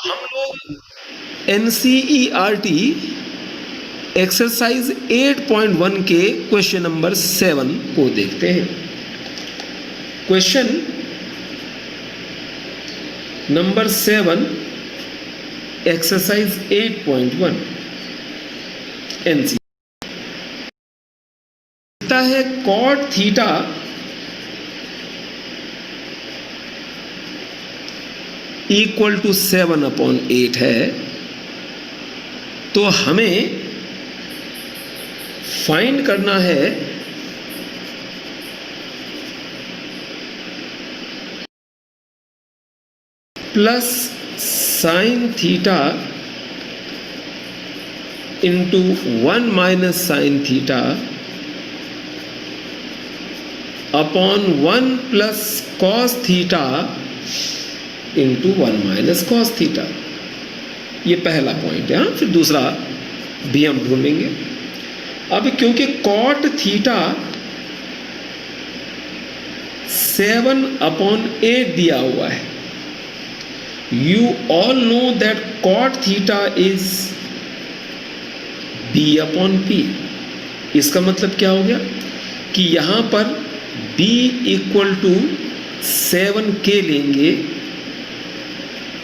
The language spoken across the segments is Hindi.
हम लोग NCERT एक्सरसाइज 8.1 के क्वेश्चन नंबर 7 को देखते हैं। क्वेश्चन नंबर 7 एक्सरसाइज 8.1 NC है cot थीटा इक्वल टू 7/8 है। तो हमें फाइंड करना है plus sine theta into 1 minus sine theta upon 1 plus cos theta into 1 minus cos theta. ये पहला पॉइंट है। हाँ, फिर दूसरा भी हम ढूंढेंगे। अब क्योंकि कॉट थीटा 7/8 दिया हुआ है, you all know that cot theta is B/P। इसका मतलब क्या हो गया कि यहां पर B इक्वल टू 7K लेंगे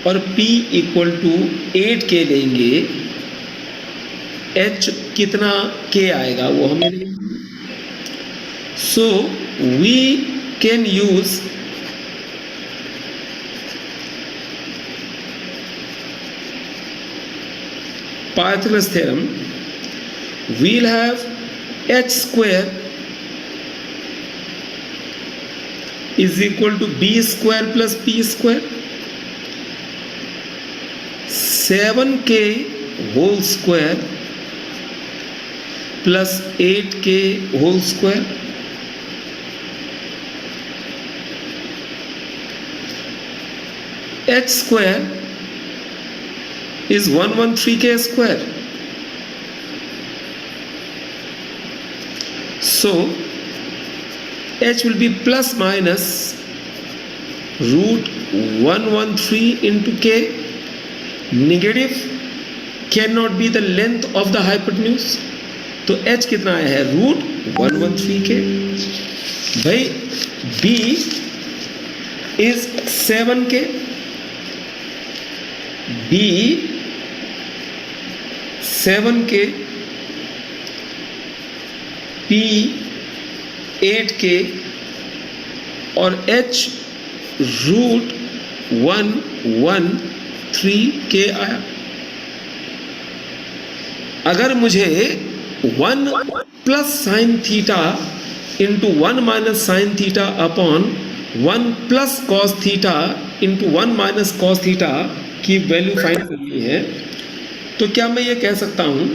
और P इक्वल टू 8K लेंगे। H कितना K आएगा वो हमें नहीं। So we can use Pythagoras theorem। we'll have H square is equal to B square plus P square। 7K whole square plus 8K whole square H square is 113K square। So H will be plus minus root 113 into K। Negative cannot be the length of the hypotenuse। तो H कितना आया है? Root 113K। भाई B is 7K, B 7K, P 8K और H रूट 113K आया। अगर मुझे 1 plus sine theta into 1 minus sine theta upon 1 plus cos theta into 1 minus cos theta की वैल्यू फाइंड करनी है, तो क्या मैं ये कह सकता हूं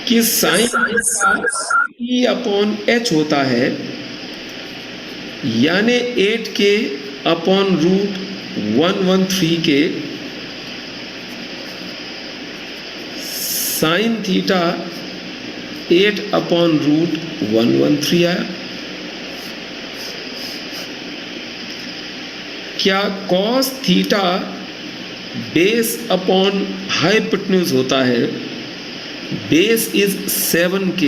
कि sine theta E upon H होता है, यानी 8K upon root 113K sine theta 8 upon root 113 आया। क्या cos theta base upon hypotenuse होता है? बेस इज 7K,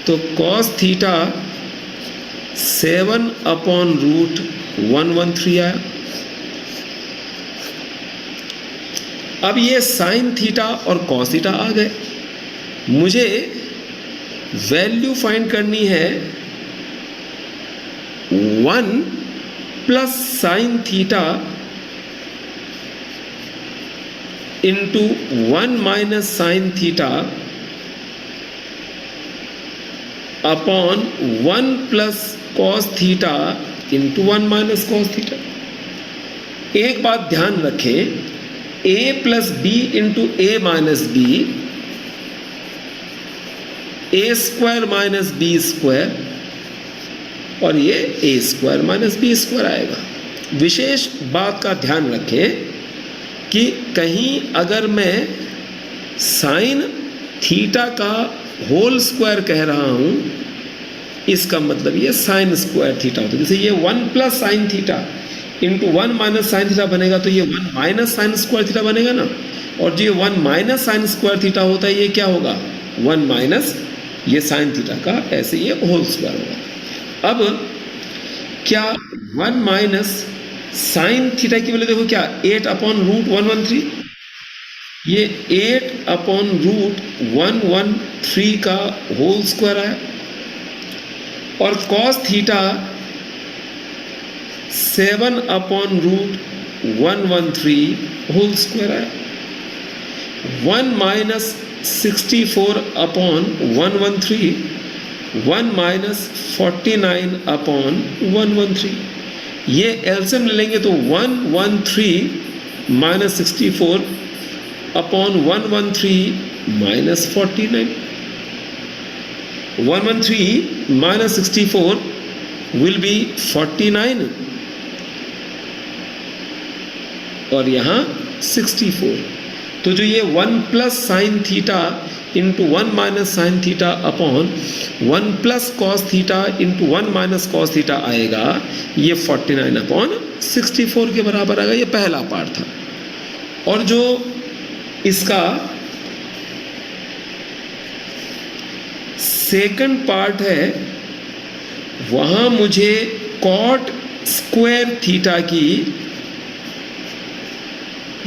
तो कॉस थीटा 7 अपॉन रूट 113 आया। अब ये साइन थीटा और कॉस थीटा आ गए। मुझे वैल्यू फाइंड करनी है 1 plus sine theta into 1 minus sine theta upon 1 plus cos theta into 1 minus cos theta. एक बात ध्यान रखें, a plus B into A minus B, A square minus B square, और ये A square minus B square आएगा। विशेष बात का ध्यान रखें कि कहीं अगर मैं साइन थीटा का होल स्क्वायर कह रहा हूं इसका मतलब ये साइन स्क्वायर थीटा होता है। जैसे ये 1 plus sine theta into 1 minus sine theta बनेगा, तो ये 1 माइनस साइन स्क्वायर थीटा बनेगा ना। और जो ये 1 माइनस साइन स्क्वायर थीटा होता है, ये क्या होगा, 1 माइनस ये साइन थीटा का, ऐसे ये होल स्क्वायर होगा। अब क्या 1 माइनस साइन थीटा की वैल्यू देखो क्या, 8 अपॉन रूट 113, ये 8 अपॉन रूट 113 का होल स्क्वायर आया। और cos theta 7 upon root 113 whole square आया। 1 माइनस 64 अपॉन 113, 1 माइनस 49 अपॉन 113, ये एलसीएम ले लेंगे तो 113 minus 64 upon 113 minus 49, 113 minus 64 will be 49 और यहाँ 64। तो जो ये 1 plus sine theta into 1 minus sine theta upon 1 plus cos theta into 1 minus cos theta आएगा, ये 49 अपॉन 64 के बराबर आएगा। ये पहला पार्ट था। और जो इसका सेकंड पार्ट है, वहां मुझे कॉट स्क्वायर थीटा की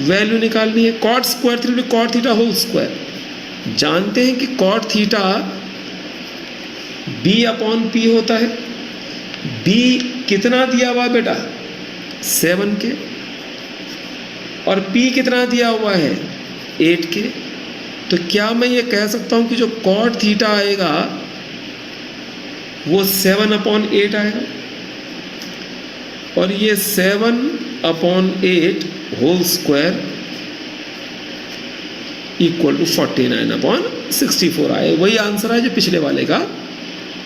वैल्यू निकालनी है। Cot square theta, cot theta whole square. जानते हैं कि cot theta B upon P होता है। बी कितना दिया हुआ बेटा, 7 के, और पी कितना दिया हुआ है, 8 के। तो क्या मैं ये कह सकता हूं कि जो कॉट थीटा आएगा वो 7 अपॉन 8 आएगा, और ये 7 upon 8 whole square equal to 49 upon 64 आए। वही आंसर है जो पिछले वाले का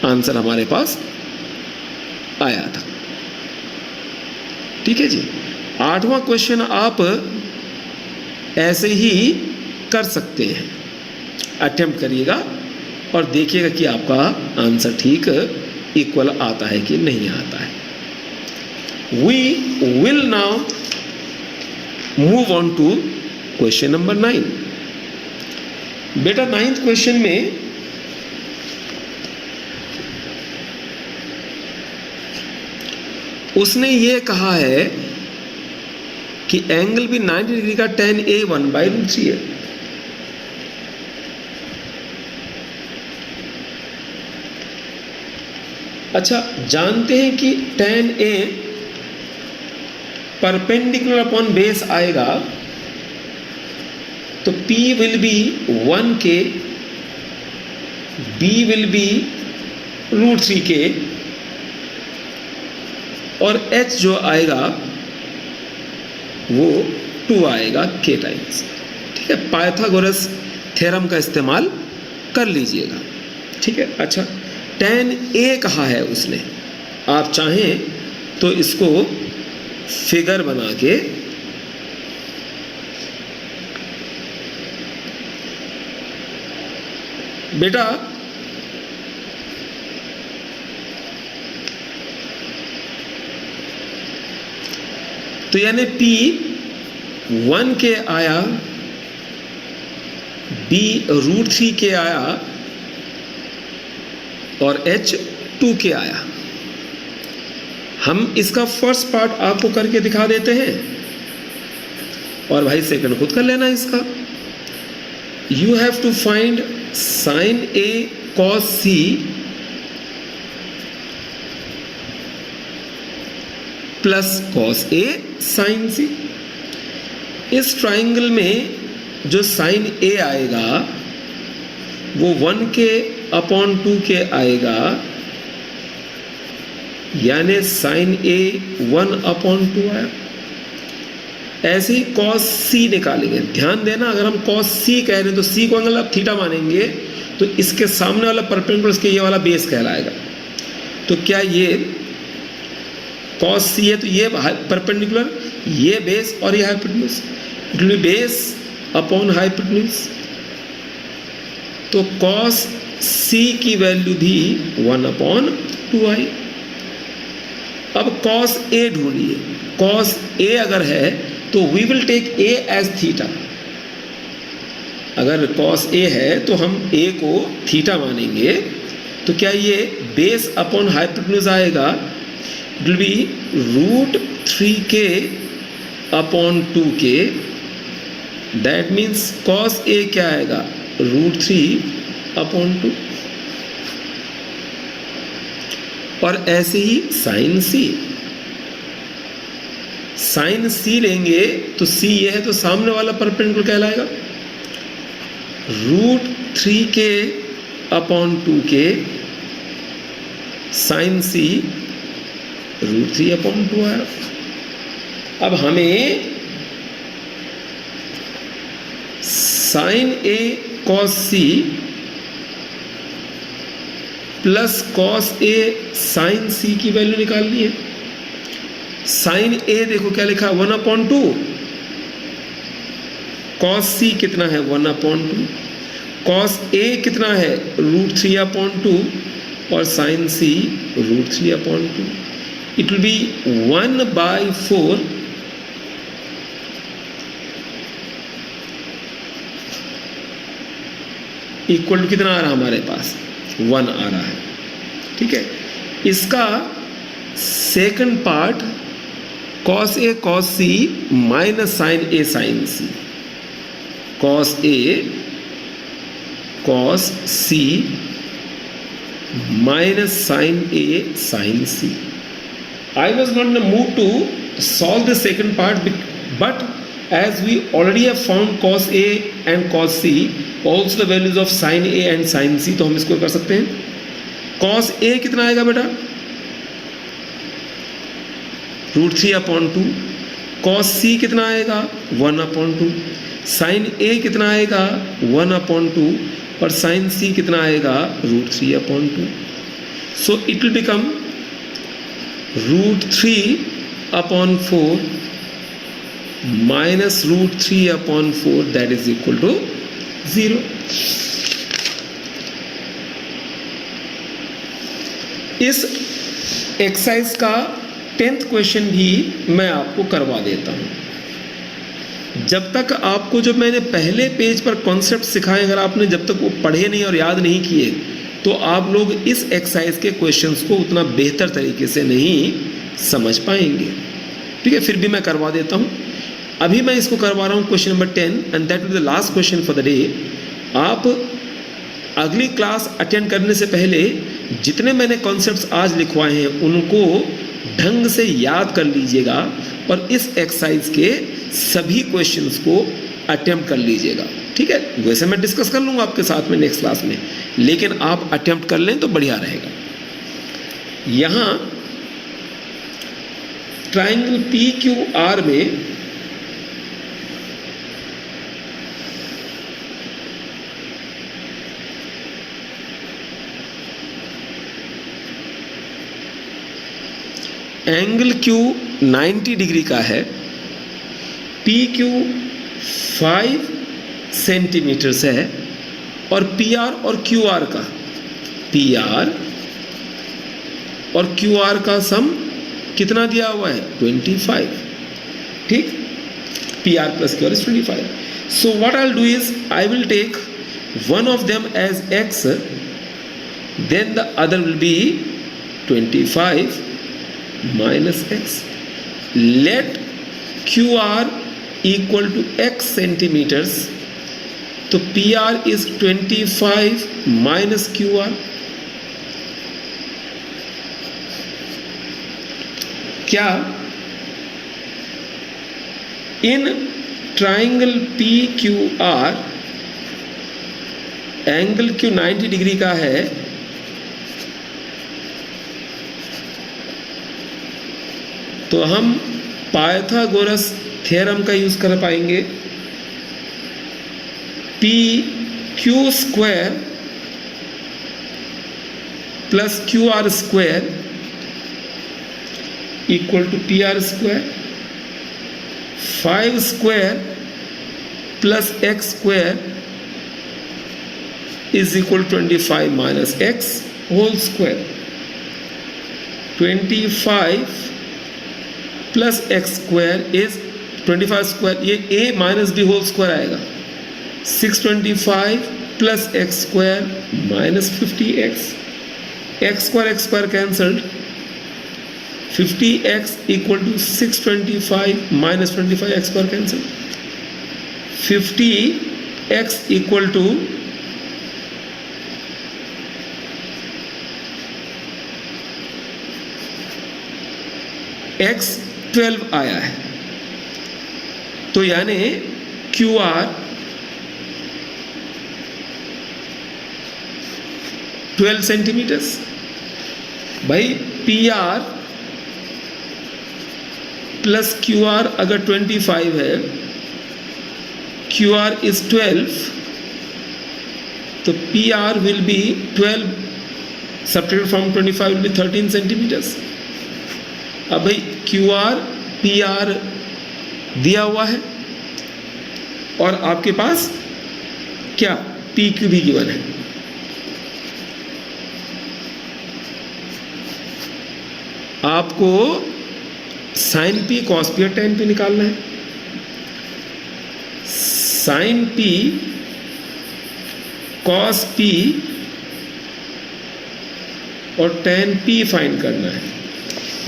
आंसर हमारे पास आया था। ठीक है जी। 8वां क्वेश्चन आप ऐसे ही कर सकते हैं, अटेम्प्ट करिएगा और देखिएगा कि आपका आंसर ठीक इक्वल आता है कि नहीं आता है। We will now move on to question number 9। बेटा 9th क्वेश्चन में उसने ये कहा है कि एंगल भी 90 डिग्री का tan A 1/√3 है। अच्छा, जानते हैं कि tan A perpendicular upon base आएगा, तो P will be 1K, B will be √3K, और H जो आएगा वो 2 आएगा K टाइम्स। ठीक है, पाइथागोरस थ्योरम का इस्तेमाल कर लीजिएगा। ठीक है। अच्छा, tan A कहा है उसने, आप चाहें तो इसको फिगर बना के बेटा तो यानी P 1K आया, B √3K आया, और H 2K आया। हम इसका फर्स्ट पार्ट आपको करके दिखा देते हैं, और भाई सेकंड खुद कर लेना इसका। You have to find sine A cos C plus cos A sin C। इस ट्राइंगल में जो साइन A आएगा वो 1K अपॉन 2K आएगा, यानी साइन A 1 अपॉन 2 आया। ऐसे ही cos C निकालेंगे। ध्यान देना, अगर हम cos C कह रहे हैं तो C को अगर आप थीटा मानेंगे तो इसके सामने वाला परपेंडिकुलर इसके ये वाला बेस कहलाएगा। तो क्या ये cos C है तो ये परपेंडिकुलर, ये बेस और ये hypotenuse, it will B base upon hypotenuse. तो cos c की वैल्यू भी 1/2i। अब cos a ढूंढिए। cos a अगर है तो we will take a as theta. अगर cos a है तो हम a को थीटा मानेंगे। तो क्या ये बेस अपॉन हाइपोटेन्यूज आएगा? It will B √3k upon 2k। That means cos a क्या आएगा? √3/2। और ऐसे ही sin c। sin c लेंगे तो c ये है तो सामने वाला परपेंडिकुलर कहलाएगा √3k/2k sin c √3/2 आया। अब हमें sin a cos c plus cos a sin c की वैल्यू निकालनी है। sin a देखो क्या लिखा है 1/2। cos c कितना है 1/2। cos a कितना है √3/2 और sin c √3/2। It will be 1/4 equal to कितना आ रहा है हमारे पास? 1 आ रहा है। ठीक है, इसका second part cos a cos c minus sin a sin c। cos a cos c minus sin a sin c। I was not in the mood to solve the second part, but as we already have found cos a and cos c, also the values of sin a and sin c, तो हम इसको कर सकते हैं। cos a कितना आएगा बेटा? √3/2। cos c कितना आएगा? 1/2। sin a कितना आएगा? 1/2 और sin c कितना आएगा? √3/2। So it will become √3/4 minus √3/4, that is equal to 0। इस एक्सरसाइज का 10th क्वेश्चन भी मैं आपको करवा देता हूं। जब तक आपको जो मैंने पहले पेज पर कॉन्सेप्ट सिखाए, अगर आपने जब तक वो पढ़े नहीं और याद नहीं किए तो आप लोग इस एक्सरसाइज के क्वेश्चंस को उतना बेहतर तरीके से नहीं समझ पाएंगे। ठीक है, फिर भी मैं करवा देता हूं। अभी मैं इसको करवा रहा हूं question number 10 and that will be the last question for the day. आप अगली क्लास अटेंड करने से पहले जितने मैंने कॉन्सेप्ट्स आज लिखवाए हैं उनको ढंग से याद कर लीजिएगा और इस एक्सरसाइज के सभी क्वेश्चंस को अटेम्प्ट कर लीजिएगा। ठीक है, वैसे मैं डिस्कस कर लूँगा आपके साथ में नेक्स्ट क्लास में, लेकिन आप अटेम्प्ट कर लें तो बढ़िया रहेगा। यहाँ ट्राइंगल PQR में एंगल Q 90 डिग्री का है, PQ 5 सेंटीमीटर है और PR और QR का PR और QR का सम कितना दिया हुआ है? 25। ठीक, PR plus QR is 25। So what I'll do is I will take one of them as X, then the other will be 25 minus X. Let QR equal to X centimeters. तो PR is 25 minus QR। क्या in triangle PQR angle Q 90 degree का है, तो हम पाइथागोरस थ्योरम का यूज कर पाएंगे। PQ square plus QR square equal to PR square, 5 square plus X square is equal to 25 minus x whole square. 25 plus x square is 25 square, ये a minus b whole square आएगा. 625 plus x square minus 50x. x square cancelled. 50x equal to 625 minus 25 x square cancelled. 50x equal to x 12 आया है. तो यानी QR 12 सेंटीमीटर्स. भाई PR प्लस QR अगर 25 है, QR is 12, तो PR will be 12 subtracted from 25 will be 13 centimetres. अब भाई QR PR दिया हुआ है और आपके पास क्या PQ भी गिवन है. आपको साइन P cos P और tan P निकालना है. साइन P cos P और tan P फाइंड करना है.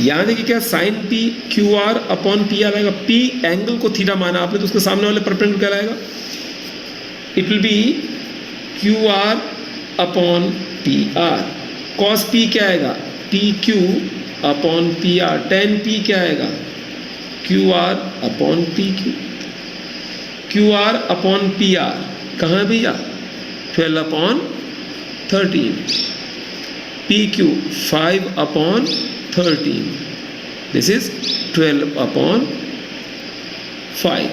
याद है कि क्या sine P QR upon PR आएगा. P एंगल को थीटा माना आपने तो उसके सामने वाले परपेंडिकुलर आएगा. It will be QR upon PR. cos P क्या आएगा? PQ upon PR. tan P क्या आएगा? QR upon PQ. QR upon PR कहाँ भैया? 12 upon 13. PQ 5 upon 13. This is 12 upon 5.